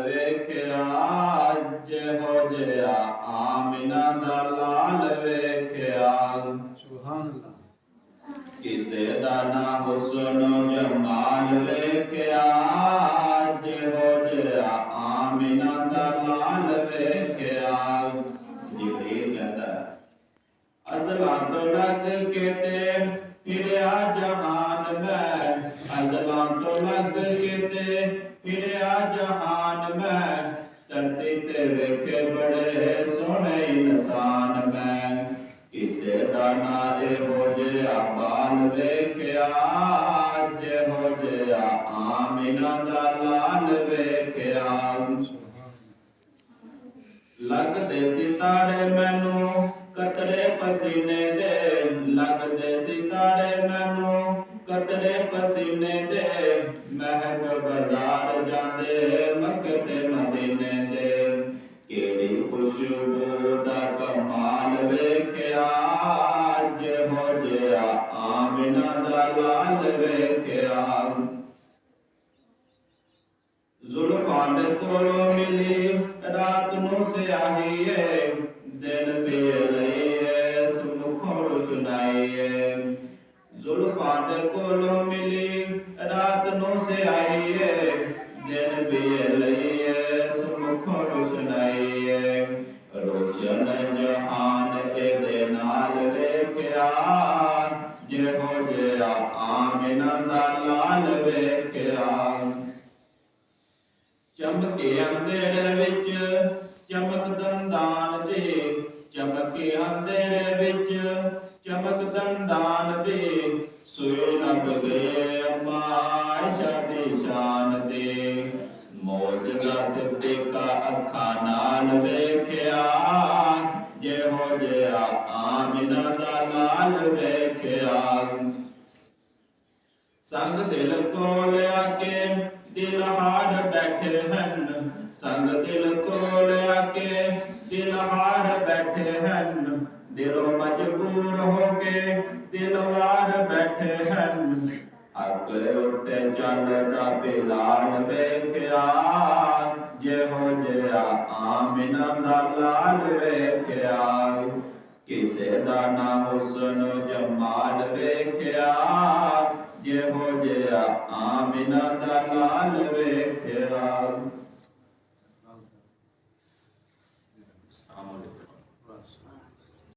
ਵੇਖਿਆ, ਜਿਹੋ ਜਿਹਾ ਆਮਿਨਾ ਦਾ ਲਾਲ ਵੇਖਿਆ। ਸੁਭਾਨ ਅੱਲਾਹ। ਕਿਸੇ ਦਾ ਨਾ ਹੁਸਨ ਜਮਾਲ ਵੇਖਿਆ, ਜਿਹੋ ਜਿਹਾ ਆਮਿਨਾ ਦਾ ਲਾਲ ਵੇਖਿਆ। ਜਿਬਰੀਲ ਕਹਿੰਦਾ ਅਜ਼ਲਾਂ ਤੋਂ ਲੱਗ ਕੇ ਤੇ ਫਿਰਿਆ ਜਹਾਨ ਮੈਂ, ਅਜ਼ਲਾਂ ਤੋਂ ਲੱਗ ਕੇ ਤੇ ਫਿਰਿਆ ਜਹਾਨ ਮੈਂ, ਧਰਤੀ ਤੇ ਵੇਖੇ ਬੜੇ ਸੋਹਣੇ ਇਨਸਾਨ ਮੈਂ। ਕਿਸੇ ਦਾ ਨਾ ਇਹੋ ਜਿਹਾ ਬਾਲ ਵੇਖਿਆ, ਜਿਹੋ ਜਿਹਾ ਆਮਿਨਾ ਦਾ ਲਾਲ ਵੇਖਿਆ। ਲੱਗਦੇ ਸਿਤਾਰੇ ਮੈਨੂੰ ਕਤਰੇ ਪਸੀਨੇ ਦੇ, ਲੱਗਦੇ ਸਿਤਾਰੇ ਮੈਨੂੰ ਕਤਰੇ ਪਸੀਨੇ ਦੇ, ਮਹਿਕ ਬਾਜ਼ਾਰ ਜਾਂਦੇ ਮੱਕੇ ਤੇ ਮਦੀਨੇ ਦੇ। ਕਿਹੜੀ ਖੁਸ਼ਬੂ ਦਾ ਕਮਾਲ ਵੇਖਿਆ, ਜਿਹੋ ਜਿਹਾ ਆਮਿਨਾ ਦਾ ਲਾਲ ਵੇਖਿਆ। ਜ਼ੁਲਫਾਂ ਦੇ ਕੋਲੋਂ ਮਿਲੀ ਰਾਤ ਨੂੰ ਸਿਆਹੀ ਏ, ਦਿਨ ਪੀਏ ਲਈਏ ਸੁਮੁਖੋਂ ਰੁਸ਼ਨਾਈ ਏ। ਜ਼ੁਲਫਾਂ ਦੇ ਕੋਲੋਂ ਮਿਲੀ ਰਾਤ ਨੂੰ ਸਿਆਹੀ ਏ, ਦਿਨ ਪੀਏ ਲਈਏ ਸੁਮੁਖੋਂ ਰੁਸ਼ਨਾਈ ਏ। ਰੋਸ਼ਨ ਜਹਾਨ ਇਹਦੇ ਨਾਲ ਵੇਖਿਆ, ਜਿਹੋ ਜਿਹਾ ਆਮਿਨਾ ਦਾ ਲਾਲ ਵੇਖਿਆ। ਚਮਕੇ ਅੰਧੇਰੇ ਵਿੱਚ ਚਮਕ ਦੰਦਾਨ ਦੇ, ਚਮਕੇ ਅੰਧੇਰੇ ਵਿੱਚ ਚਮਕ ਦੰਦਾਨ ਦੇ, ਸੋਏ ਲੱਗ ਗਏ ਅੰਮਾ ਆਇਸ਼ਾ ਦੀ ਸ਼ਾਨ ਦੇ। ਮੌਜਦਾ ਸਿੱਦਿਕਾ ਅੱਖਾਂ ਨਾਲ ਵੇਖਿਆ, ਜਿਹੋ ਜਿਹਾ ਆਮਿਨਾ ਦਾ ਲਾਲ ਵੇਖਿਆ। ਸੰਗ ਦਿਲ ਕੋਲ ਆ ਕੇ ਦਿਲ ਹਾਰ ਬੈਠੇ ਹਨ, ਸੰਗ ਦਿਲ ਕੋਲ ਆ ਕੇ ਦਿਲ ਹਾਰ ਬੈਠੇ ਹਨ, ਦਿਲੋਂ ਮਜਬੂਰ ਹੋ ਕੇ ਦਿਲ ਵਾਰ ਬੈਠੇ ਹਨ। ਅੱਗ ਉੱਤੇ ਚੱਲਦਾ ਬਿਲਾਲ ਵੇਖਿਆ, ਜਿਹੋ ਜਿਹਾ ਆਮਿਨਾ ਦਾ ਲਾਲ ਵੇਖਿਆ। ਕਿਸੇ ਦਾ ਨਾ ਹੁਸਨ ਜਮਾਲ ਵੇਖਿਆ, ਜਿਹੋ ਜਿਹਾ ਆਮਿਨਾ ਦਾ ਲਾਲ ਵੇਖਿਆ।